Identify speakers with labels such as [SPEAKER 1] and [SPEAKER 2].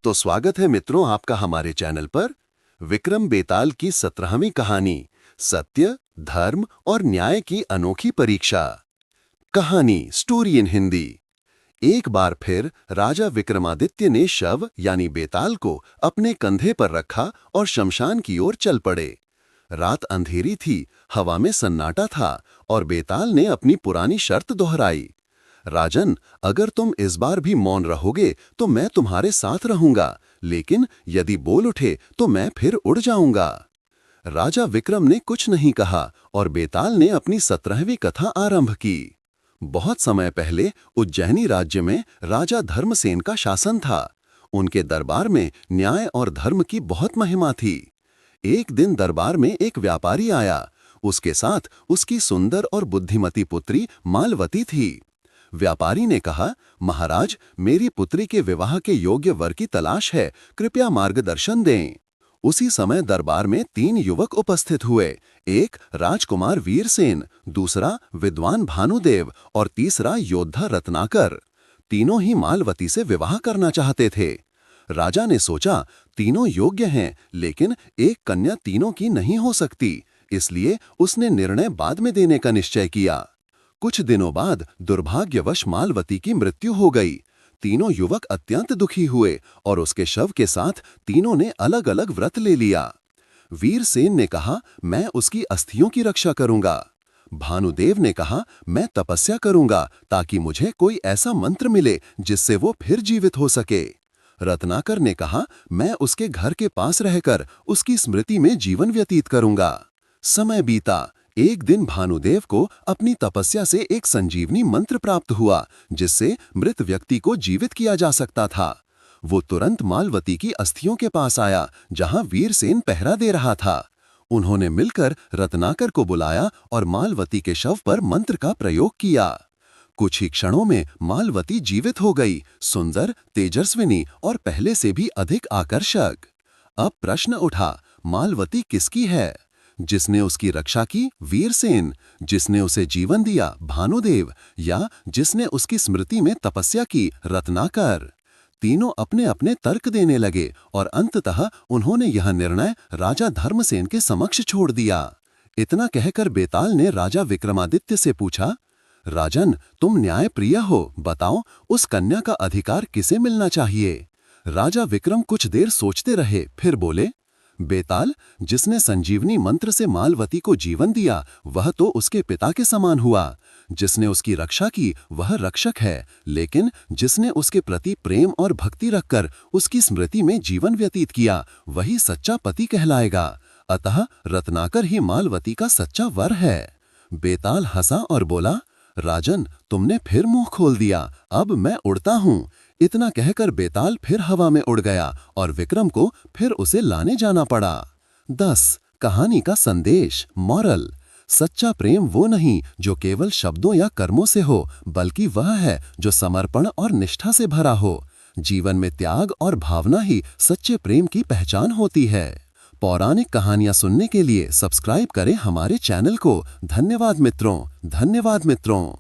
[SPEAKER 1] तो स्वागत है मित्रों आपका हमारे चैनल पर। विक्रम बेताल की 17वीं कहानी सत्य, धर्म और न्याय की अनोखी परीक्षा। कहानी स्टोरी इन हिंदी। एक बार फिर राजा विक्रमादित्य ने शव यानी बेताल को अपने कंधे पर रखा और शमशान की ओर चल पड़े। रात अंधेरी थी, हवा में सन्नाटा था और बेताल ने अपनी पुरानी शर्त दोहराई। राजन, अगर तुम इस बार भी मौन रहोगे तो मैं तुम्हारे साथ रहूंगा, लेकिन यदि बोल उठे तो मैं फिर उड़ जाऊंगा। राजा विक्रम ने कुछ नहीं कहा और बेताल ने अपनी 17वीं कथा आरंभ की। बहुत समय पहले उज्जैनी राज्य में राजा धर्मसेन का शासन था। उनके दरबार में न्याय और धर्म की बहुत महिमा थी। एक दिन दरबार में एक व्यापारी आया। उसके साथ उसकी सुंदर और बुद्धिमती पुत्री मालवती थी। व्यापारी ने कहा, महाराज, मेरी पुत्री के विवाह के योग्य वर की तलाश है, कृपया मार्गदर्शन दें। उसी समय दरबार में 3 युवक उपस्थित हुए। एक राजकुमार वीरसेन, दूसरा विद्वान भानुदेव और तीसरा योद्धा रत्नाकर। तीनों ही मालवती से विवाह करना चाहते थे। राजा ने सोचा, तीनों योग्य हैं, लेकिन एक कन्या तीनों की नहीं हो सकती, इसलिए उसने निर्णय बाद में देने का निश्चय किया। कुछ दिनों बाद दुर्भाग्यवश मालवती की मृत्यु हो गई। तीनों युवक अत्यंत दुखी हुए और उसके शव के साथ तीनों ने अलग अलग व्रत ले लिया। वीरसेन ने कहा, मैं उसकी अस्थियों की रक्षा करूंगा। भानुदेव ने कहा, मैं तपस्या करूंगा ताकि मुझे कोई ऐसा मंत्र मिले जिससे वो फिर जीवित हो सके। रत्नाकर ने कहा, मैं उसके घर के पास रहकर उसकी स्मृति में जीवन व्यतीत करूंगा। समय बीता। एक दिन भानुदेव को अपनी तपस्या से एक संजीवनी मंत्र प्राप्त हुआ, जिससे मृत व्यक्ति को जीवित किया जा सकता था। वो तुरंत मालवती की अस्थियों के पास आया, जहां वीरसेन पहरा दे रहा था। उन्होंने मिलकर रत्नाकर को बुलाया और मालवती के शव पर मंत्र का प्रयोग किया। कुछ ही क्षणों में मालवती जीवित हो गई, सुंदर, तेजस्विनी और पहले से भी अधिक आकर्षक। अब प्रश्न उठा, मालवती किसकी है? जिसने उसकी रक्षा की, वीरसेन? जिसने उसे जीवन दिया, भानुदेव? या जिसने उसकी स्मृति में तपस्या की, रत्नाकर? तीनों अपने अपने तर्क देने लगे और अंततः उन्होंने यह निर्णय राजा धर्मसेन के समक्ष छोड़ दिया। इतना कहकर बेताल ने राजा विक्रमादित्य से पूछा, राजन, तुम न्याय प्रिय हो, बताओ उस कन्या का अधिकार किसे मिलना चाहिए? राजा विक्रम कुछ देर सोचते रहे, फिर बोले, बेताल, जिसने संजीवनी मंत्र से मालवती को जीवन दिया वह तो उसके पिता के समान हुआ। जिसने उसकी रक्षा की वह रक्षक है, लेकिन जिसने उसके प्रति प्रेम और भक्ति रखकर उसकी स्मृति में जीवन व्यतीत किया वही सच्चा पति कहलाएगा। अतः रत्नाकर ही मालवती का सच्चा वर है। बेताल हंसा और बोला, राजन, तुमने फिर मुंह खोल दिया, अब मैं उड़ता हूँ। इतना कहकर बेताल फिर हवा में उड़ गया और विक्रम को फिर उसे लाने जाना पड़ा। 10 कहानी का संदेश, मॉरल। सच्चा प्रेम वो नहीं जो केवल शब्दों या कर्मों से हो, बल्कि वह है जो समर्पण और निष्ठा से भरा हो। जीवन में त्याग और भावना ही सच्चे प्रेम की पहचान होती है। पौराणिक कहानियां सुनने के लिए सब्सक्राइब करें हमारे चैनल को। धन्यवाद मित्रों।